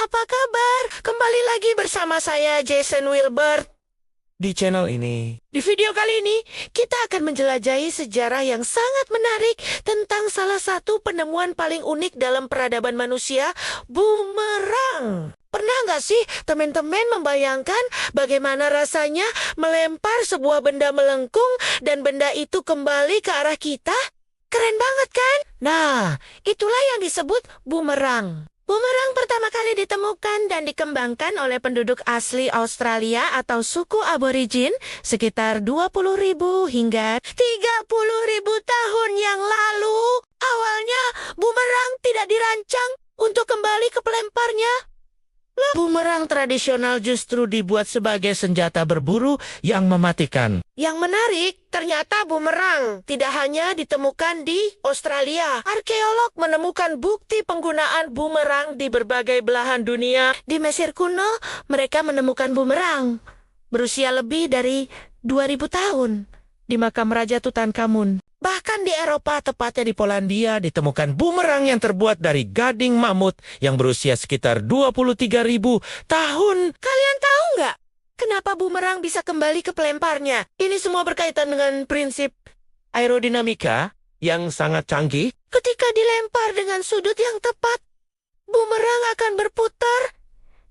Apa kabar? Kembali lagi bersama saya Jason Wilbert Di channel ini, di video kali ini, kita akan menjelajahi sejarah yang sangat menarik tentang salah satu penemuan paling unik dalam peradaban manusia, bumerang. Pernah nggak sih teman-teman membayangkan bagaimana rasanya melempar sebuah benda melengkung dan benda itu kembali ke arah kita? Keren banget kan? Nah, itulah yang disebut bumerang. Bumerang pertama kali ditemukan dan dikembangkan oleh penduduk asli Australia atau suku aborigin sekitar 20.000 hingga 30.000 tahun yang lalu. Awalnya, bumerang tidak dirancang untuk kembali ke pelemparnya. Bumerang tradisional justru dibuat sebagai senjata berburu yang mematikan. Yang menarik, ternyata bumerang tidak hanya ditemukan di Australia. Arkeolog menemukan bukti penggunaan bumerang di berbagai belahan dunia. Di Mesir kuno, mereka menemukan bumerang berusia lebih dari 2000 tahun di makam Raja Tutankhamun. Bahkan di Eropa, tepatnya di Polandia, ditemukan bumerang yang terbuat dari gading mamut yang berusia sekitar 23.000 tahun. Kalian tahu nggak kenapa bumerang bisa kembali ke pelemparnya? Ini semua berkaitan dengan prinsip aerodinamika yang sangat canggih. Ketika dilempar dengan sudut yang tepat, bumerang akan berputar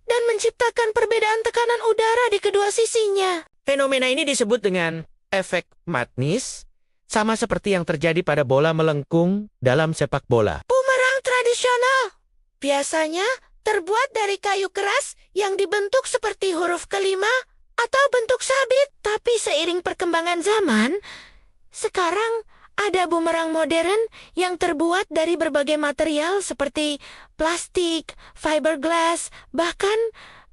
dan menciptakan perbedaan tekanan udara di kedua sisinya. Fenomena ini disebut dengan efek magnis, sama seperti yang terjadi pada bola melengkung dalam sepak bola. Bumerang tradisional biasanya terbuat dari kayu keras yang dibentuk seperti huruf kelima atau bentuk sabit. Tapi seiring perkembangan zaman, sekarang ada bumerang modern yang terbuat dari berbagai material seperti plastik, fiberglass, bahkan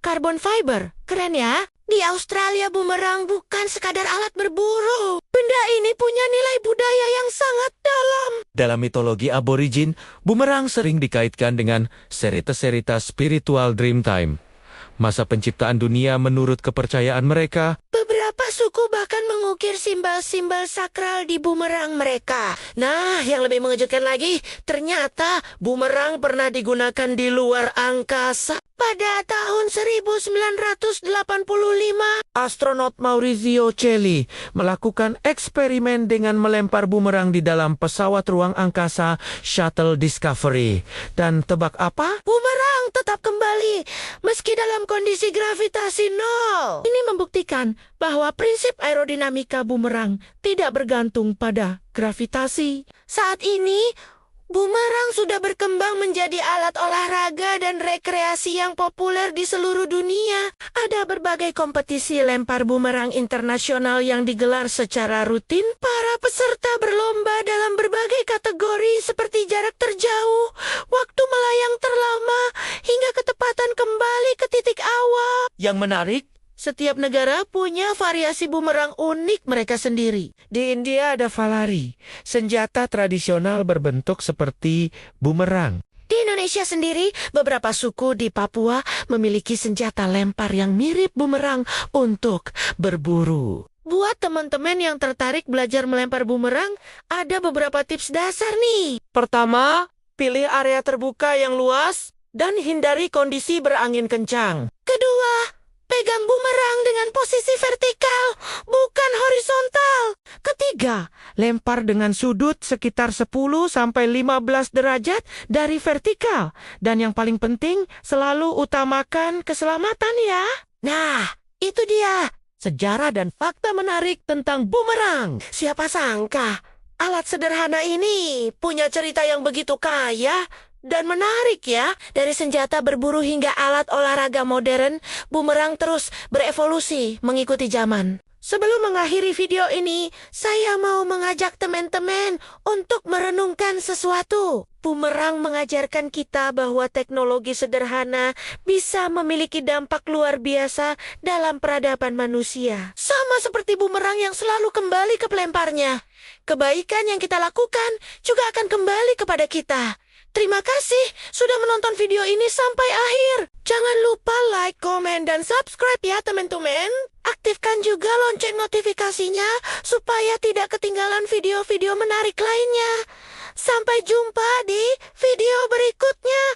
carbon fiber. Keren ya? Di Australia, bumerang bukan sekadar alat berburu. Benda ini punya nilai budaya yang sangat dalam. Dalam mitologi aborigin, bumerang sering dikaitkan dengan cerita-cerita spiritual Dreamtime. Masa penciptaan dunia menurut kepercayaan mereka. Beberapa suku bahkan mengukir simbol-simbol sakral di bumerang mereka. Nah, yang lebih mengejutkan lagi, ternyata bumerang pernah digunakan di luar angkasa. Pada tahun 1985, astronot Maurizio Celli melakukan eksperimen dengan melempar bumerang di dalam pesawat ruang angkasa Shuttle Discovery. Dan tebak apa? Bumerang tetap kembali, meski dalam kondisi gravitasi nol. Ini membuktikan bahwa prinsip aerodinamika bumerang tidak bergantung pada gravitasi. Saat ini, bumerang sudah berkembang menjadi alat olahraga dan rekreasi yang populer di seluruh dunia. Ada berbagai kompetisi lempar bumerang internasional yang digelar secara rutin. Para peserta berlomba dalam berbagai kategori seperti jarak terjauh, waktu melayang terlama, hingga ketepatan kembali ke titik awal. Yang menarik, setiap negara punya variasi bumerang unik mereka sendiri. Di India ada valari, senjata tradisional berbentuk seperti bumerang. Di Indonesia sendiri, beberapa suku di Papua memiliki senjata lempar yang mirip bumerang untuk berburu. Buat teman-teman yang tertarik belajar melempar bumerang, ada beberapa tips dasar nih. Pertama, pilih area terbuka yang luas dan hindari kondisi berangin kencang. Kedua, pegang bumerang dengan posisi vertikal, bukan horizontal. Ketiga, Lempar dengan sudut sekitar 10-15 derajat dari vertikal. Dan yang paling penting, selalu utamakan keselamatan ya. nah, itu dia sejarah dan fakta menarik tentang bumerang. Siapa sangka alat sederhana ini punya cerita yang begitu kaya dan menarik ya. Dari senjata berburu hingga alat olahraga modern, bumerang terus berevolusi mengikuti zaman. Sebelum mengakhiri video ini, saya mau mengajak teman-teman untuk merenungkan sesuatu. Bumerang mengajarkan kita bahwa teknologi sederhana bisa memiliki dampak luar biasa dalam peradaban manusia. Sama seperti bumerang yang selalu kembali ke pelemparnya. Kebaikan yang kita lakukan juga akan kembali kepada kita. Terima kasih sudah menonton video ini sampai akhir. Jangan lupa like, komen, dan subscribe ya teman-teman. Aktifkan juga lonceng notifikasinya supaya tidak ketinggalan video-video menarik lainnya. Sampai jumpa di video berikutnya.